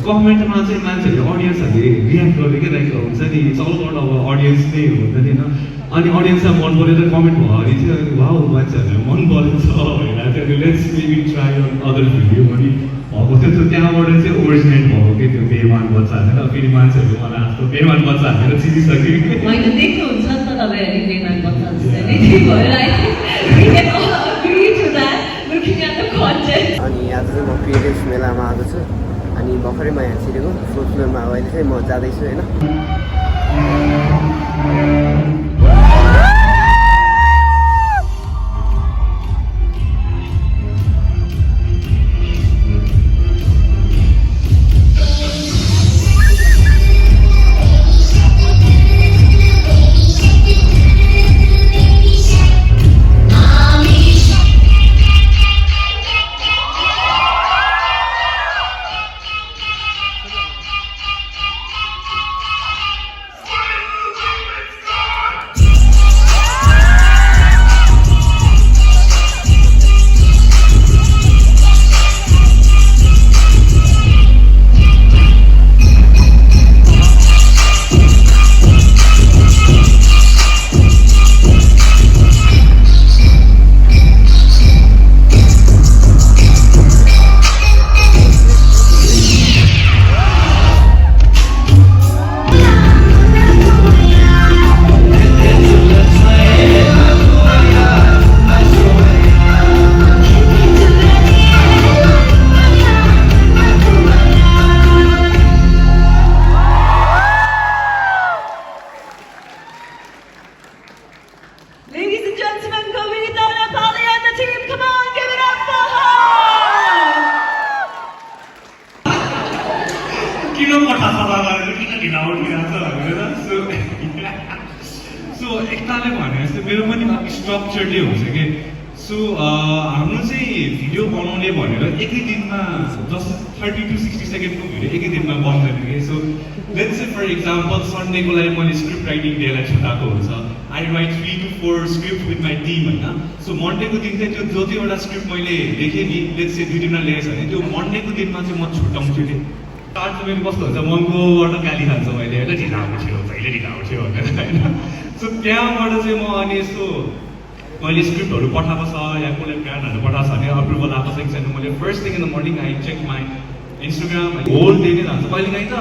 कमेन्टमा चाहिँ मान्छेहरूले अडियन्सहरूले रियाक्ट गरेकै रहेको हुन्छ नि सबैबाट अब अडियन्स नै हुन्छ नि होइन अनि अडियन्सलाई मन परेर कमेन्ट भरि थियो अनि वाउ मान्छेहरूले मन परेछ भनेर चाहिँ let's maybe try other video पनि भएको थियो त्यहाँबाट चाहिँ ओरिजिनेट भएको के त्यो बेमान बच्चा होइन फेरि मान्छेहरूले मलाई आफ्नो बेमान बच्चा हालेर चिनिसक्यो होइन देख्नुहुन्छ नि त तपाईँहरूले बेमान बच्चा जस्तै नै भएर अनि आज चाहिँ म क्रिएटिभ मेलामा आएको छु अनि भर्खरै म यहाँ छिरेको फोर्थ फ्लोरमा अहिले चाहिँ म जाँदैछु होइन सो एकताले भने जस्तो मेरो पनि स्ट्रक्चरले हुन्छ कि सो हाम्रो चाहिँ भिडियो बनाउने भनेर एकै दिनमा जस्ट 30 to 60 सेकेन्डको भिडियो एकै दिनमा बन्दैन कि so let's say for example सन्डेको लागि मैले स्क्रिप्ट राइटिङ डेलाई छुट्याएको हुन्छ I write 3 to 4 script with my team होइन सो मन्डेको दिन चाहिँ त्यो जतिवटा स्क्रिप्ट मैले लेखेँ नि लेट्स से 2 दिनमा लेखेछ भने त्यो मन्डेको दिनमा चाहिँ म छुट्याउँछु नि स्टार्ट चाहिँ मेरो कस्तो हुन्छ मङ्गोबाट गाली खान्छ मैले होइन ढिला आउँथ्यो जहिले ढिला आउँथ्यो भनेर होइन सो त्यहाँबाट चाहिँ म अनि यस्तो मैले स्क्रिप्टहरू पठाएको छ या कसले प्लानहरू पठाएको छ भने अप्रुभल आएको छ कि छैन मैले first thing in the morning I check my Instagram whole day नै जान्छ कहिलेकाहीँ त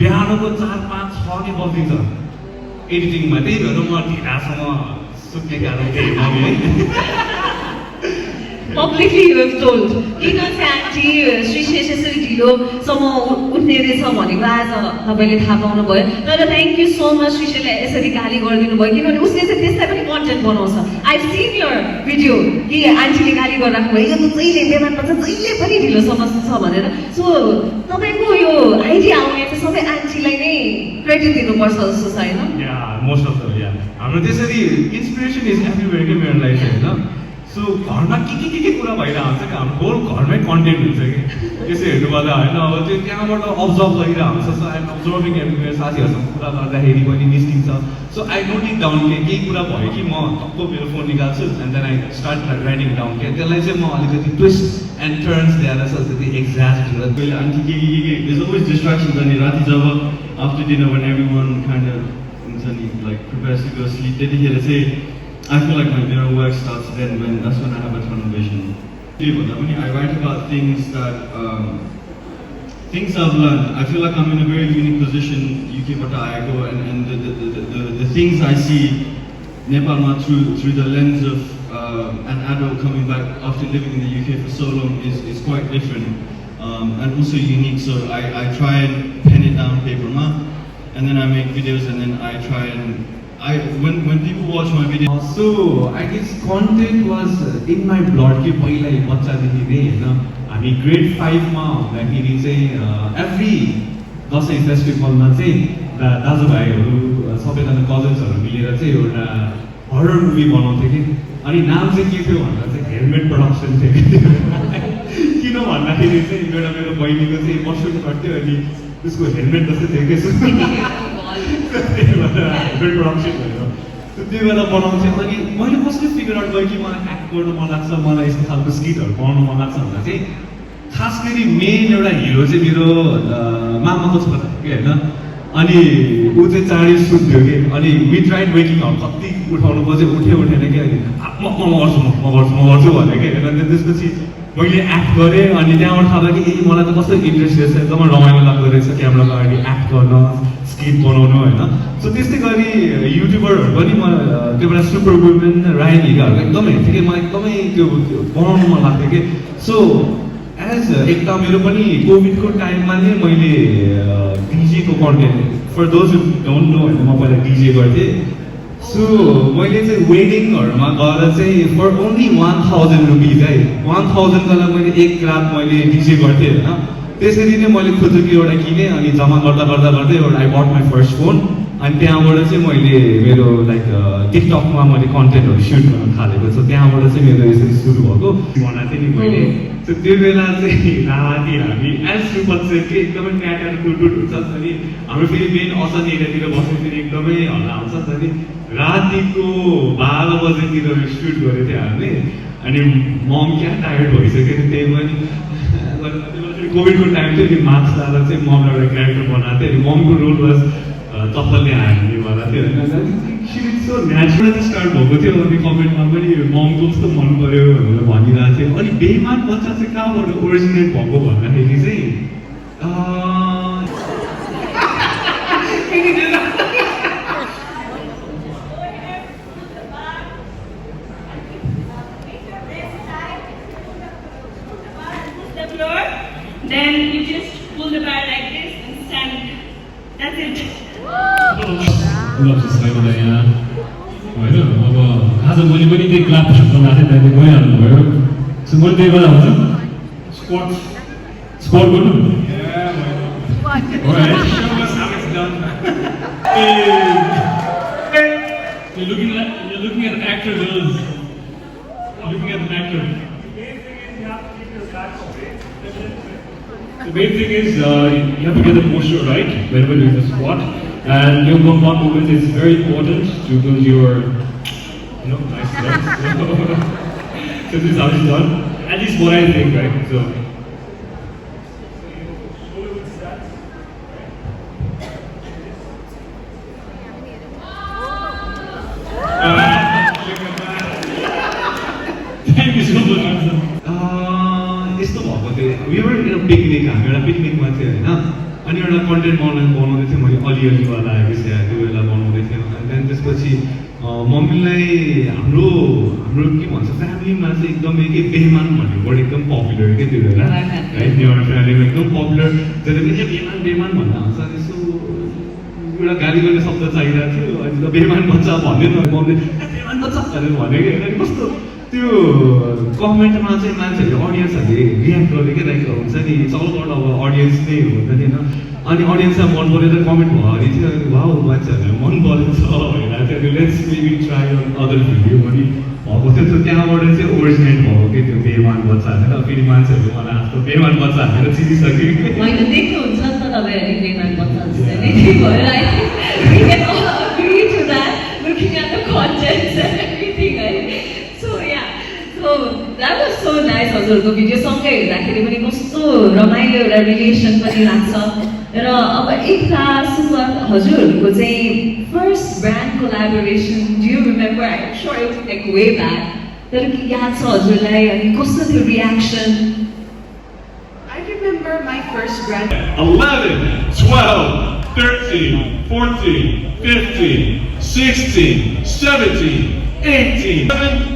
बिहानको 4-5 6 नै बजिदिन्छ एडिटिङमा त्यही भएर म ढिलासँग सुत्ने कारण केही है Publicly you have told. किन चाहिँ आन्टी श्रीशेष यसरी ढिलोसम्म उठ्ने रहेछ भनेको आज तपाईँले थाहा पाउनु भयो तर थ्याङ्क यू सो मच श्रीशेषले यसरी गाली गरिदिनु भयो किनभने उसले चाहिँ त्यसलाई पनि कन्टेन्ट बनाउँछ आई सिन योर भिडियो कि आन्टीले गाली गरिराख्नु भयो यो त जहिले बेमान बच्चा जहिले पनि ढिलोसम्म छ भनेर सो तपाईँको यो आइडिया आउने चाहिँ सबै आन्टीलाई नै क्रेडिट दिनुपर्छ जस्तो छ होइन मोस्ट अफ द हाम्रो त्यसरी इन्सपिरेसन इज एभ्रिवेयर के मेरो लाइफ होइन सो घरमा के कुरा भइरहेको हुन्छ कि हाम्रो होल घरमै कन्टेन्ट हुन्छ कि त्यसो हेर्नुपर्दा होइन अब त्यो त्यहाँबाट अब्जर्भ गरिरहेको हुन्छ सो आइएम अब्जर्भिङ मेरो साथीहरूसँग कुरा गर्दाखेरि पनि निस्किन्छ so I note it down के केही कुरा भयो कि म टक्क मेरो फोन निकाल्छु and then I start writing down के त्यसलाई चाहिँ म अलिकति ट्विस्ट एन्ड टर्न्स ल्याएर अलिकति एक्ज्याक्ट पहिले आन्टी के there's always distractions अनि राति जब after dinner when everyone kind of हुन्छ नि like prepares to go sleep त्यतिखेर चाहिँ I feel like my mirror work starts then when that's when I have a tunnel vision. I write about things that things I've learned. I feel like I'm in a very unique position UK Bata I go and the things I see Nepal through the lens of an adult coming back after living in the UK for so long is quite different and also unique. So I try and pen it down paper and then I make videos, and then I try and when people watch my videos. So I guess content was in my blood कि पहिला बच्चादेखि नै हैन हामी grade 5 मा हुँदाखेरि चाहिँ every Dashain फेस्टिभलमा चाहिँ दाजुभाइहरू सबैजना कजन्सहरू मिलेर चाहिँ एउटा हरर मुभी बनाउँथ्यो कि अनि नाम चाहिँ के थियो भन्दा चाहिँ हेलमेट प्रोडक्सन थियो किन भन्दाखेरि चाहिँ एउटा मेरो बहिनीको चाहिँ मसरुम गर्थ्यो अनि उसको हेलमेट जस्तै थियो कि हेलमेट प्रोडक्सन भयो त्यो बेला बनाउँथ्यो अनि मैले कसरी फिगर आउट गरेँ कि मलाई एक्ट गर्नु मन लाग्छ मलाई यस्तो खालको स्किटहरू बनाउनु मन लाग्छ भन्दा चाहिँ खास गरी मेन एउटा हिरो चाहिँ मेरो मामाको छोरा कि होइन अनि ऊ चाहिँ चाँडै सुत्थ्यो कि अनि विथ राइट वेकिङ अप कति उठाउनु पर्छ उठेन कि अनि म गर्छु भने कि अनि त्यसपछि मैले एक्ट गरेँ अनि त्यहाँबाट थाहा भयो कि मलाई त कस्तो इन्ट्रेस्ट रहेछ एकदमै रमाइलो लाग्दो रहेछ क्यामेराको अगाडि एक्ट गर्न स्किट बनाउनु होइन सो त्यस्तै गरी युट्युबरहरू पनि म त्यो बेला सुपर वुमेन रायन हिगाहरूको एकदमै हेर्थेँ कि मलाई एकदमै त्यो बनाउनु मन लाग्थ्यो कि सो एज एक त मेरो पनि कोभिडको टाइममा नै मैले डिजेको content for those who don't know होइन म पहिला डिजे गर्थेँ सो मैले चाहिँ वेडिङहरूमा गएर चाहिँ फर ओन्ली 1000 रुपिज है 1000 का मैले एक रात मैले डिजे गर्थेँ होइन त्यसरी नै मैले खुजुकी एउटा किनेँ अनि जम्मा गर्दा एउटा I but my first phone अनि त्यहाँबाट चाहिँ मैले मेरो लाइक टिकटकमा मैले कन्टेन्टहरू सुट गर्न थालेको छु त्यहाँबाट चाहिँ मेरो यसरी सुरु भएको बनाएको थिएँ नि मैले सो त्यो बेला चाहिँ राति हामी एज सुपर चाहिँ एकदमै ट्याटर टुटुट हुन्छ अनि हाम्रो फेरि मेन असन एरियातिर बस्ने फेरि एकदमै हल्ला हुन्छ अनि रातिको 12 बजेतिर सुट गरेको थियो हामीले अनि मम क्या टायर्ड भइसक्यो त्यही पनि कोभिडको टाइम थियो अनि मास्क लाएर चाहिँ ममलाई एउटा क्यारेक्टर बनाएको थियो अनि ममको रोल वाज चप्पलले हान्नेवाला थियो होइन सो नेचुरली स्टार्ट भएको थियो अनि कमेन्टमा पनि ममको कस्तो मन पऱ्यो भनेर भनिरहेको थियो अनि बेइमान बच्चा चाहिँ कहाँबाट ओरिजिनेट भएको भन्दाखेरि चाहिँ Then you just pull the bar like this and stand. That's it. साइबरलाई यहाँ होइन अब आज मैले पनि त्यही क्लास बनाएको थिएँ त्यहाँदेखि गइहाल्नु भयो सो मैले त्यही गर्दा हुन्छ स्पोर्ट गर्नु You're looking at an actor, girls. Looking at an actor. The main thing is you have to get the posture right whenever you do the squat, and your compound movement is very important to build your, nice legs. So this is how it's done. At least what I think, right? So. Thank you so much, Anson. यस्तो भएको थियो एउटा picnic हामी एउटा पिकनिकमा थियो होइन अनि एउटा कन्टेन्ट बनाउँदै थिएँ मैले अलिअलिवाला आएको थियो त्यो बेला बनाउँदै थिएँ अनि त्यहाँदेखि त्यसपछि मम्मीलाई हाम्रो के भन्छ फ्यामिलीमा चाहिँ एकदमै के बेमान भन्ने वर्ड एकदम पपुलर के त्यो बेला राइट एउटा फ्यामिलीमा एकदम पपुलर जसले पनि बेमान भन्दा हुन्छ अनि यसो एउटा गाली गर्ने शब्द चाहिरहेको थियो अनि त बेमान बच्चा भन्यो न मम्मीले बेमान बच्चा भनेर भनेको होइन कस्तो त्यो कमेन्टमा चाहिँ मान्छेहरूले अडियन्सहरूले रियाक्ट गर्ने के लाइक हुन्छ नि चलबाट अब अडियन्स नै हुँदैन होइन अनि अडियन्सलाई मन परेर कमेन्ट भरि थियो अनि वाउ मान्छेहरूलाई मन परेछ भनेर चाहिँ let's maybe try another video पनि भएको थियो त्यहाँबाट चाहिँ ओरिजिनेट भएको कि त्यो बेमान बच्चा होइन फेरि मान्छेहरूले मलाई आफ्नो बेमान बच्चा हालेर चिनिसक्यो होइन देख्नुहुन्छ नि त तपाईँहरूले बेमान बच्चा जस्तै नै भएर looking at the contents and everything है So that was so nice हजुरको भिडियो सँगै हेर्दाखेरि पनि कस्तो रमाइलो एउटा रिलेसन पनि लाग्छ र अब एकता सुरुवात हजुरहरूको चाहिँ first brand collaboration do you remember I am sure it like way back तर के याद छ हजुरलाई अनि कस्तो थियो reaction I remember my first brand. 11, 12, 13, 14, 15, 16, 17, 18,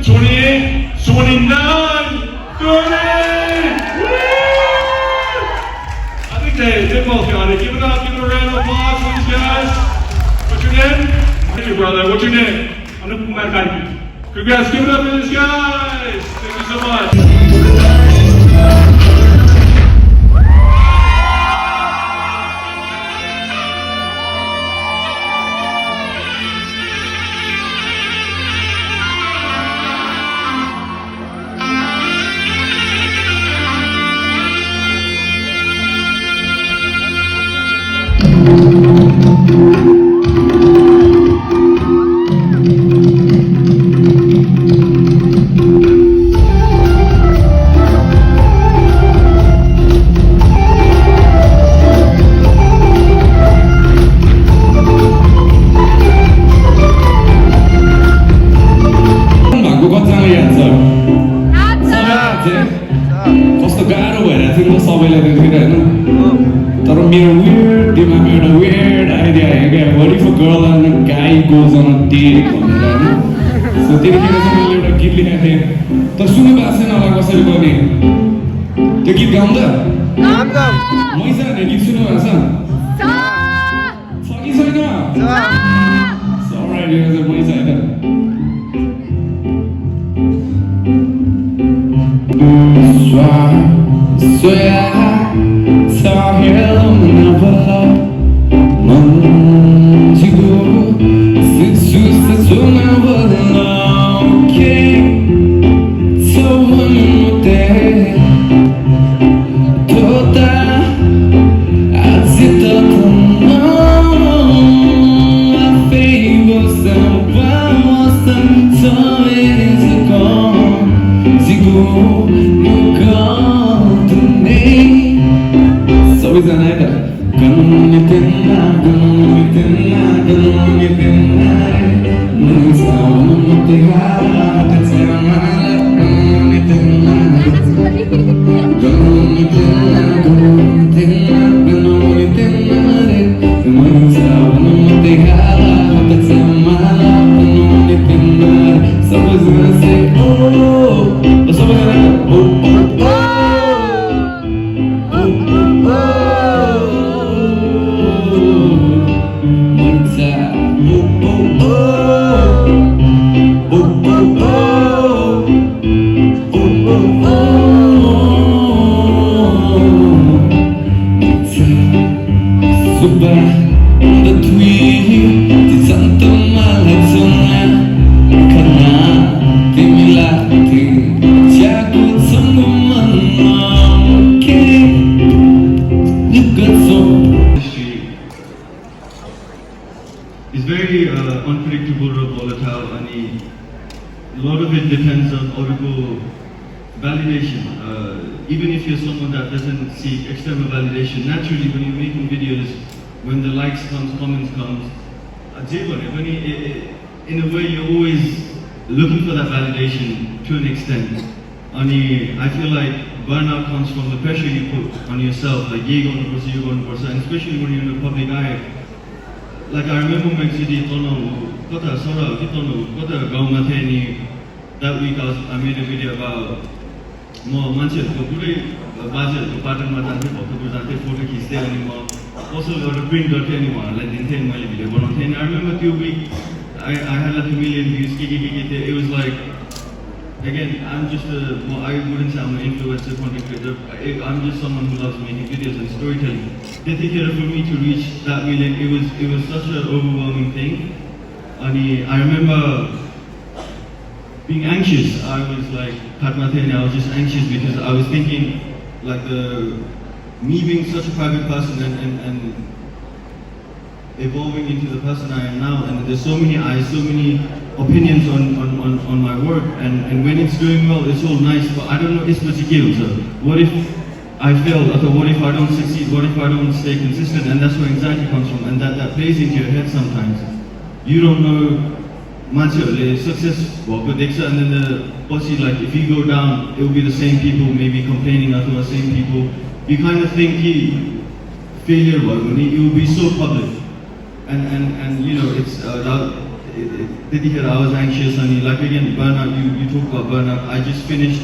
28, 29, 30! Woo! I think they both got it. Give it up, give it a round of applause for these guys. then. Thank you, brother. What's your name? Anup Kumar Karki. Congrats, give it up for these guys. Thank you so much. कस्तो गाह्रो भइरहेको थियो सबैलाई त्यतिखेर होइन तर मेरो weird दिमागमा एउटा weird idea आयो क्या what if a girl and a guy goes on a date भनेर होइन सो त्यतिखेर चाहिँ मैले एउटा गीत लेखेको थिएँ तर सुन्नु भएको छैन होला कसैले पनि त्यो गीत गाउँदा मैसा भन्ने गीत सुन्नु भएको छ कि छैन alright यो चाहिँ मैसा होइन So yeah, so hello, never Manjigo, since you never okay. So one day, Tota, I sit up I favor someone, so it is gone. Zigo, you gone. सबैजना है त गन्ने तेन्ना मुसाउनु तेहारा कचमा गन्ने तेन्ना मुसाउनु तेहारा कचमा गन्ने तेन्ना सबैजना से ओ सबैजना It's very unpredictable or volatile, and a lot of it depends on audible validation. Even if you're someone that doesn't seek external validation, naturally when you're making videos, when the likes comes, comments comes, in a way you're always looking for that validation to an extent. And I feel like burnout comes from the pressure you put on yourself, like you're going to person, and especially when you're in the public eye. Like I remember when I that week I made a video about also print anymore. I remember 2 weeks I had like 1 million views. It was like, again, I'm just I wouldn't say I'm an influencer, content creator. I'm just someone who loves making videos and storytelling. For me to reach that million, it was such an overwhelming thing. And I remember being anxious. I was like, I was just anxious because I was thinking, like, me being such a private person and evolving into the person I am now, and there's so many eyes, so many opinions on my work, and when it's doing well, it's all nice, but I don't know, it's what you give. So what if I fail, or what if I don't succeed, what if I don't stay consistent? And that's where anxiety comes from, and that plays into your head sometimes. You don't know success, and then the bossy, like, if you go down, it will be the same people maybe complaining to the same people. You kind of think failure it will be so public. And you know, it's I was anxious, and like, again, burnout, you talk about burnout. I just finished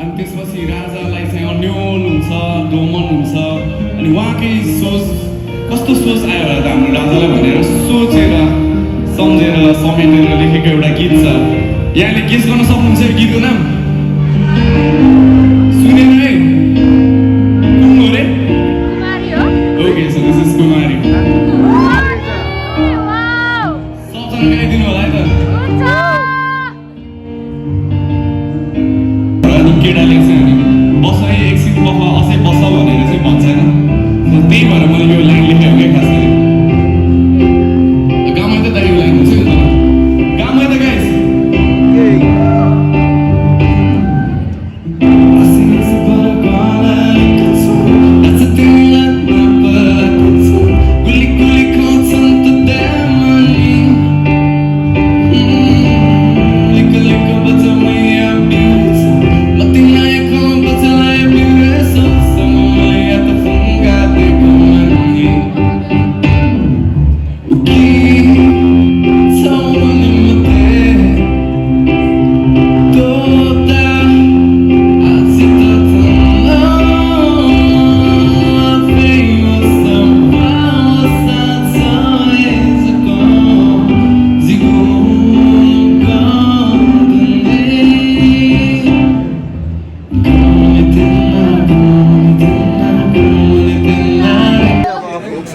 अनि त्यसपछि राजालाई चाहिँ अन्योल हुन्छ, दोमन हुन्छ। अनि उहाँकै सोच कस्तो सोच आयो होला त हाम्रो राजालाई भनेर सोचेर सम्झेर समेटेर लेखेको एउटा गीत छ। यहाँले गेस गर्न सक्नुहुन्छ यो गीतको नाम? सुनेन है? कुन हो रे? ओके, सो दिस इज कुमारी। सबजना गाइदिनु होला है त। अनि केटाले चाहिँ अनि बस है एकछिन बस असै बस भनेर चाहिँ भन्छ होइन। त्यही भएर मैले यो लाइन लेखेको क्या खास गरी। गाउँमा त दाइ यो लाइन हुन्छ नि त। गाउँमा त गाइस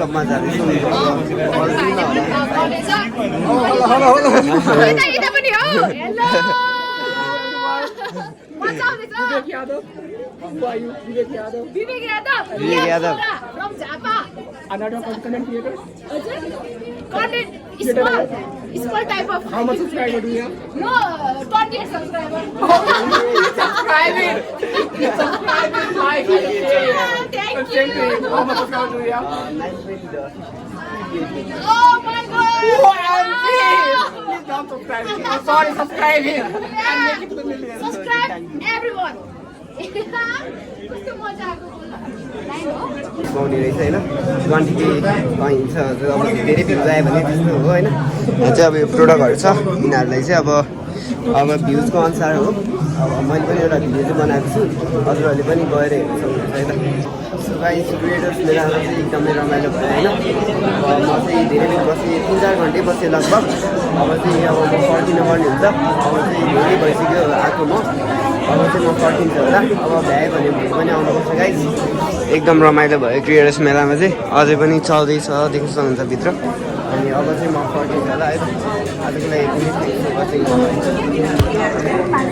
सबमा जाँदैछु नि। यता पनि हो। हेलो मजा आउँदैछ। विवेक Yadav from Japa. Another content creator. Content small type of. How much subscriber do you have? No, 28 subscribers. Subscribing. Like. Thank Same you. thing. How much subscriber do you have? Oh my god. OMG! Please don't subscribe. I'm sorry, subscribing. And make it to the million. Subscribe everyone. कस्तो मजा आएको line हो। गाउने रहेछ होइन। Quantity कहीँ छ अब धेरै भ्युज आयो भने त्यस्तो हो होइन। चाहिँ अब यो प्रोडक्टहरू छ यिनीहरूलाई चाहिँ अब भ्युजको अनुसार हो। अब मैले पनि एउटा भिडियो चाहिँ बनाएको छु, हजुरहरूले पनि गएर हेर्नु सक्नुहुन्छ है त। सो गाइस क्रिएटर्स मेलामा चाहिँ एकदमै रमाइलो भयो होइन। अब म चाहिँ धेरै दिन बसेँ, 3-4 घन्टै बसेँ लगभग। अब चाहिँ अब म फर्किनुपर्ने हुन्छ। अब चाहिँ धेरै भइसक्यो आएको म। अब चाहिँ म फर्किन्छु होला। अब भ्यायो भने भोलि पनि आउनुपर्छ गाइस। एकदम रमाइलो भयो क्रिएटर्स मेलामा चाहिँ, अझै पनि चल्दैछ देख्न सक्नुहुन्छ भित्र। अनि अब चाहिँ म फर्किन्छु होला है। आजको लागि